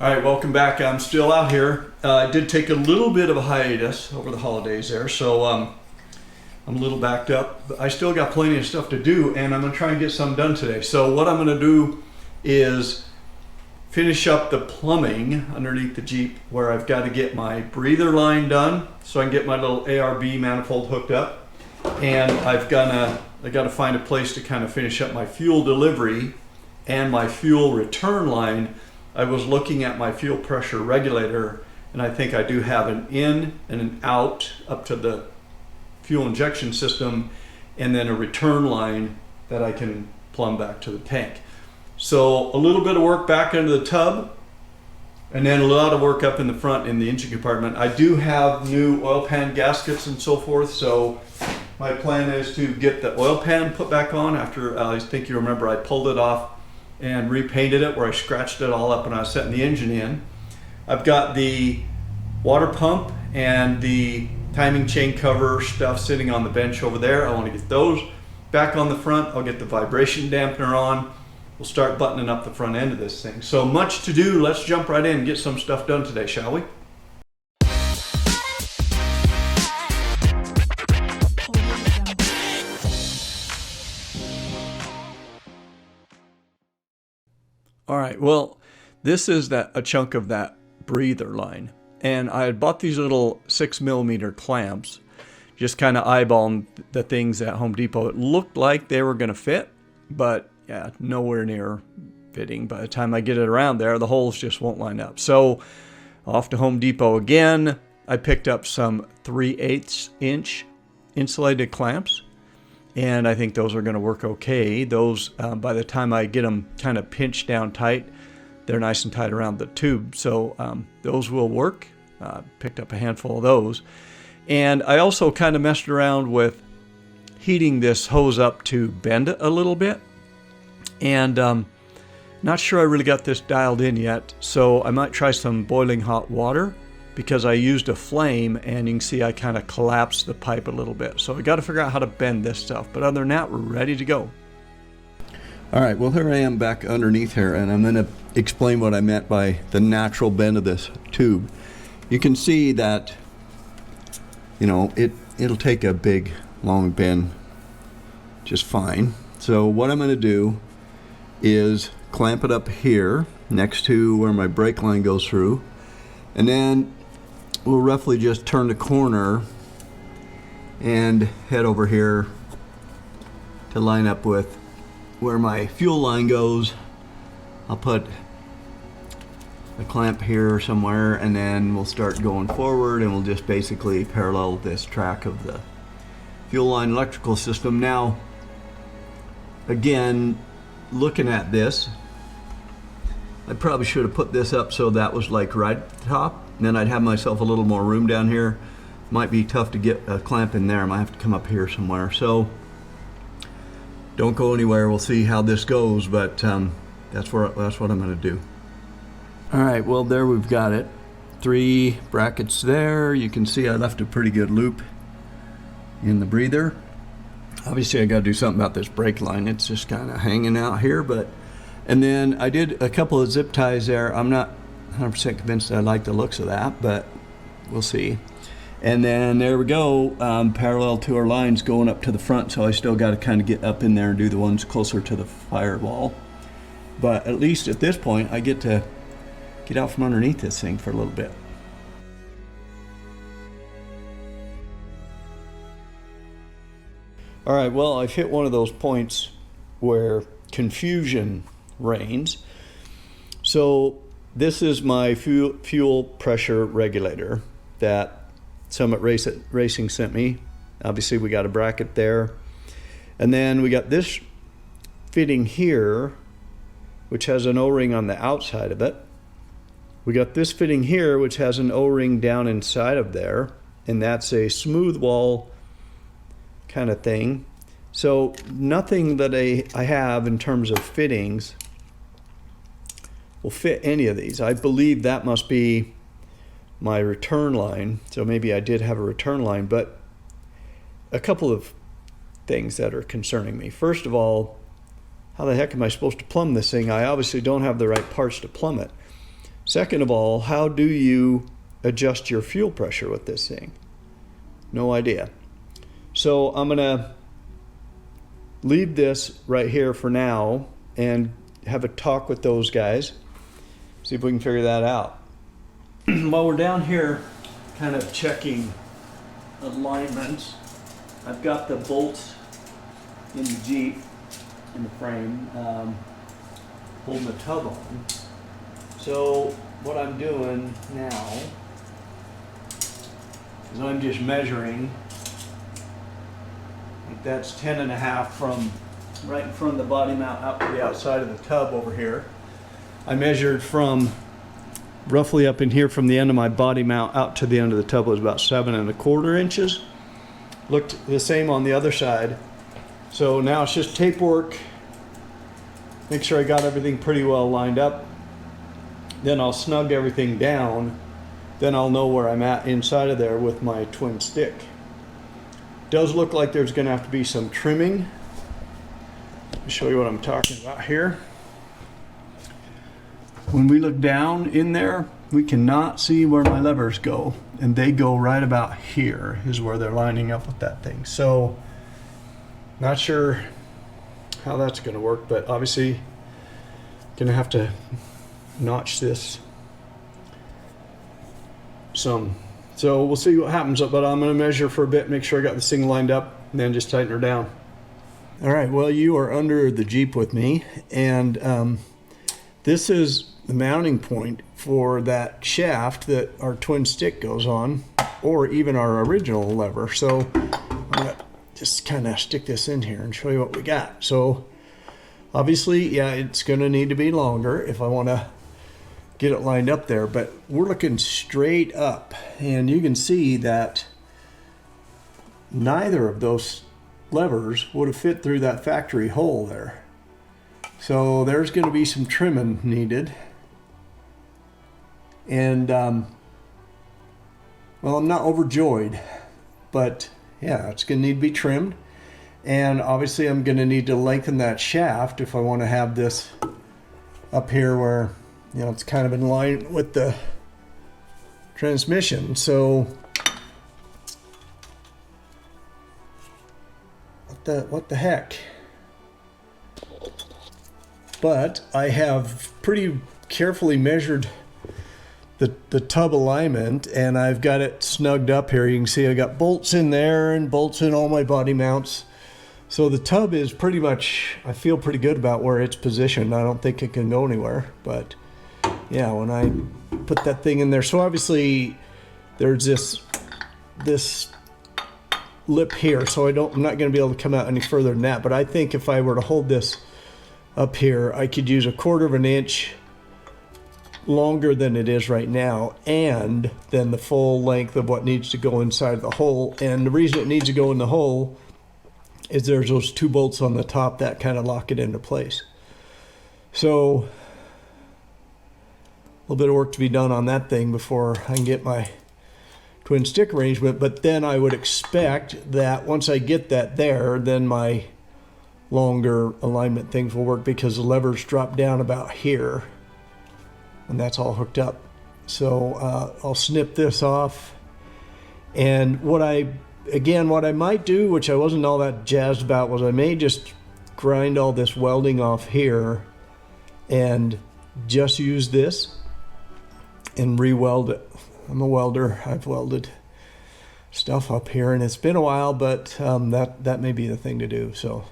All right, welcome back. I'm still out here. I did take a little bit of a hiatus over the holidays there, so I'm a little backed up. But I still got plenty of stuff to do, and I'm gonna try and get some done today. So what I'm gonna do is finish up the plumbing underneath the Jeep, where I've got to get my breather line done so I can get my little ARB manifold hooked up, and I got to find a place to kind of finish up my fuel delivery and my fuel return line. I was looking at my fuel pressure regulator, and I think I do have an in and an out up to the fuel injection system, and then a return line that I can plumb back to the tank. So a little bit of work back into the tub, and then a lot of work up in the front in the engine compartment. I do have new oil pan gaskets and so forth, so my plan is to get the oil pan put back on after, I think you remember I pulled it off and repainted it, where I scratched it all up when I was setting the engine in. I've got the water pump and the timing chain cover stuff sitting on the bench over there. I want to get those back on the front. I'll get the vibration dampener on. We'll start buttoning up the front end of this thing. So much to do. Let's jump right in and get some stuff done today, shall we? All right, well, this is a chunk of that breather line. And I had bought these little 6mm clamps, just kind of eyeballing the things at Home Depot. It looked like they were gonna fit, but yeah, nowhere near fitting. By the time I get it around there, the holes just won't line up. So off to Home Depot again. I picked up some 3/8 inch insulated clamps, and I think those are going to work okay. Those, by the time I get them kind of pinched down tight, they're nice and tight around the tube. So those will work. Picked up a handful of those. And I also kind of messed around with heating this hose up to bend it a little bit. And not sure I really got this dialed in yet. So I might try some boiling hot water, because I used a flame, and you can see I kind of collapsed the pipe a little bit. So I got to figure out how to bend this stuff. But other than that, we're ready to go. All right, well, here I am back underneath here, and I'm going to explain what I meant by the natural bend of this tube. You can see that, you know, it'll take a big, long bend just fine. So what I'm going to do is clamp it up here next to where my brake line goes through, and then we'll roughly just turn the corner and head over here to line up with where my fuel line goes. I'll put a clamp here somewhere, and then we'll start going forward, and we'll just basically parallel this track of the fuel line electrical system. Now, again, looking at this, I probably should have put this up so that was like right at the top, and then I'd have myself a little more room down here. Might be tough to get a clamp in there. I might have to come up here somewhere. So don't go anywhere. We'll see how this goes, but that's what I'm going to do. All right, well, there we've got it. 3 brackets there. You can see I left a pretty good loop in the breather. Obviously, I got to do something about this brake line. It's just kind of hanging out here, but. And then I did a couple of zip ties there. I'm not 100% convinced I like the looks of that, but we'll see. And then there we go, parallel to our lines going up to the front, so I still got to kind of get up in there and do the ones closer to the firewall. But at least at this point, I get to get out from underneath this thing for a little bit. All right, well, I've hit one of those points where confusion reigns. So this is my fuel pressure regulator that Summit Racing sent me. Obviously we got a bracket there, and then we got this fitting here, which has an O-ring on the outside of it. We got this fitting here, which has an O-ring down inside of there, and that's a smooth wall kind of thing. So nothing that I have in terms of fittings will fit any of these. I believe that must be my return line. So maybe I did have a return line, but a couple of things that are concerning me. First of all, how the heck am I supposed to plumb this thing? I obviously don't have the right parts to plumb it. Second of all, how do you adjust your fuel pressure with this thing? No idea. So I'm gonna leave this right here for now and have a talk with those guys, see if we can figure that out. While we're down here kind of checking alignments, I've got the bolts in the Jeep, in the frame, holding the tub on. So what I'm doing now is I'm just measuring. I think that's 10.5 from right in front of the body mount out to the outside of the tub over here. I measured from roughly up in here from the end of my body mount out to the end of the tub was about 7.25 inches. Looked the same on the other side. So now it's just tape work. Make sure I got everything pretty well lined up. Then I'll snug everything down. Then I'll know where I'm at inside of there with my twin stick. Does look like there's going to have to be some trimming. Let me show you what I'm talking about here. When we look down in there, we cannot see where my levers go, and they go right about here is where they're lining up with that thing. So not sure how that's going to work, but obviously going to have to notch this some. So we'll see what happens, but I'm going to measure for a bit, make sure I got this thing lined up, and then just tighten her down. All right, well, you are under the Jeep with me, and this is the mounting point for that shaft that our twin stick goes on, or even our original lever. So I'm going to just kind of stick this in here and show you what we got. So obviously, yeah, it's going to need to be longer if I want to get it lined up there, but we're looking straight up, and you can see that neither of those levers would have fit through that factory hole there. So there's going to be some trimming needed. And well, I'm not overjoyed, but yeah, it's going to need to be trimmed. And obviously I'm going to need to lengthen that shaft if I want to have this up here where, you know, it's kind of in line with the transmission. So what the heck? But I have pretty carefully measured the tub alignment, and I've got it snugged up here. You can see I got bolts in there and bolts in all my body mounts. So the tub is pretty much, I feel pretty good about where it's positioned. I don't think it can go anywhere, but yeah, when I put that thing in there, so obviously there's this lip here, so I'm not going to be able to come out any further than that. But I think if I were to hold this up here, I could use 1/4 inch longer than it is right now, and then the full length of what needs to go inside the hole. And the reason it needs to go in the hole is there's those 2 bolts on the top that kind of lock it into place. So a little bit of work to be done on that thing before I can get my twin stick arrangement. But then I would expect that once I get that there, then my longer alignment things will work, because the levers drop down about here and that's all hooked up. So I'll snip this off. And what I might do, which I wasn't all that jazzed about, was I may just grind all this welding off here and just use this and re-weld it. I'm a welder. I've welded stuff up here, and it's been a while, but that may be the thing to do. So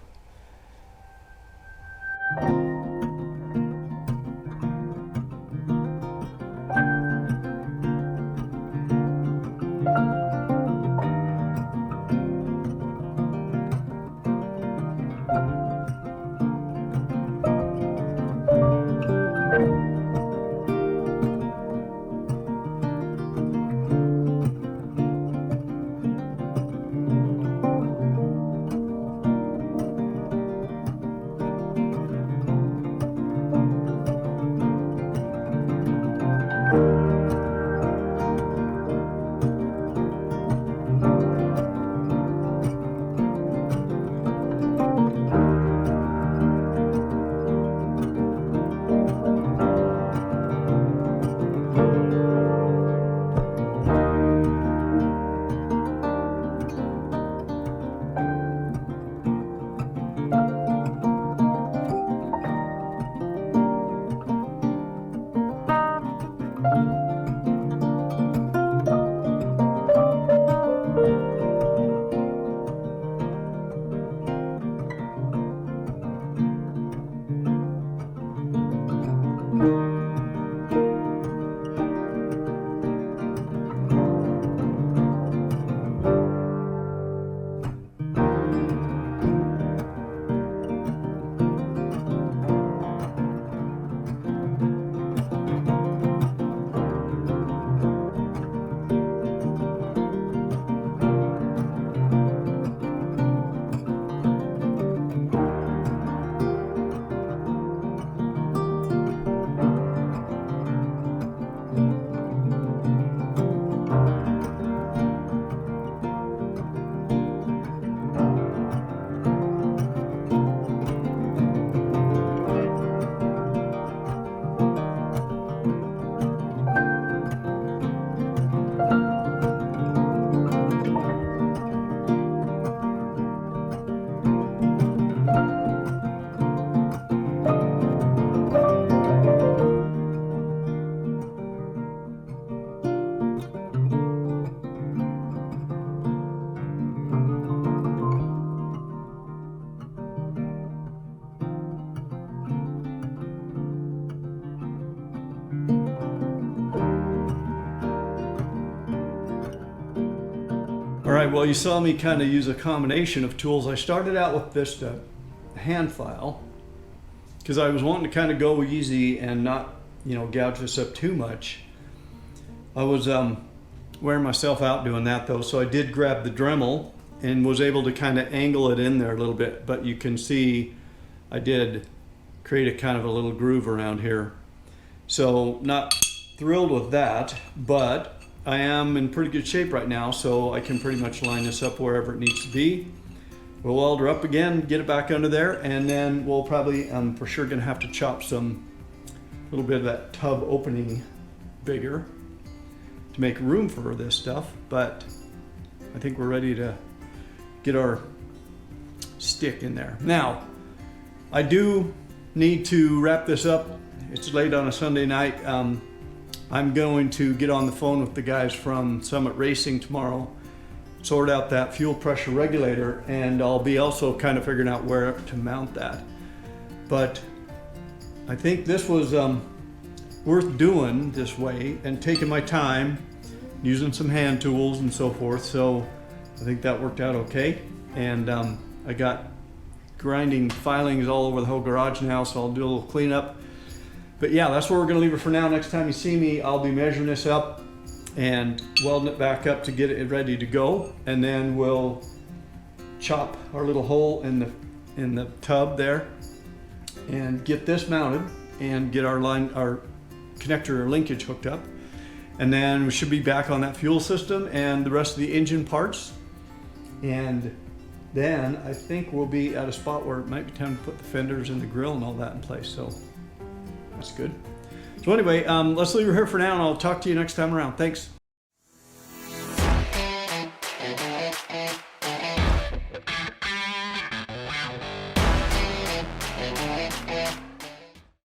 right, well, you saw me kind of use a combination of tools. I started out with this hand file because I was wanting to kind of go easy and not, you know, gouge this up too much. I was wearing myself out doing that though, so I did grab the Dremel and was able to kind of angle it in there a little bit, but you can see I did create a kind of a little groove around here. So not thrilled with that, but I am in pretty good shape right now, so I can pretty much line this up wherever it needs to be. We'll weld her up again, get it back under there, and then we'll probably, for sure gonna have to chop some, little bit of that tub opening bigger to make room for this stuff, but I think we're ready to get our stick in there. Now, I do need to wrap this up. It's late on a Sunday night. I'm going to get on the phone with the guys from Summit Racing tomorrow, sort out that fuel pressure regulator, and I'll be also kind of figuring out where to mount that. But I think this was worth doing this way and taking my time, using some hand tools and so forth. So I think that worked out okay. And I got grinding filings all over the whole garage now, so I'll do a little cleanup. But yeah, that's where we're gonna leave it for now. Next time you see me, I'll be measuring this up and welding it back up to get it ready to go. And then we'll chop our little hole in the tub there and get this mounted and get our connector linkage hooked up. And then we should be back on that fuel system and the rest of the engine parts. And then I think we'll be at a spot where it might be time to put the fenders and the grill and all that in place. So that's good. So anyway, let's leave her here for now and I'll talk to you next time around. Thanks.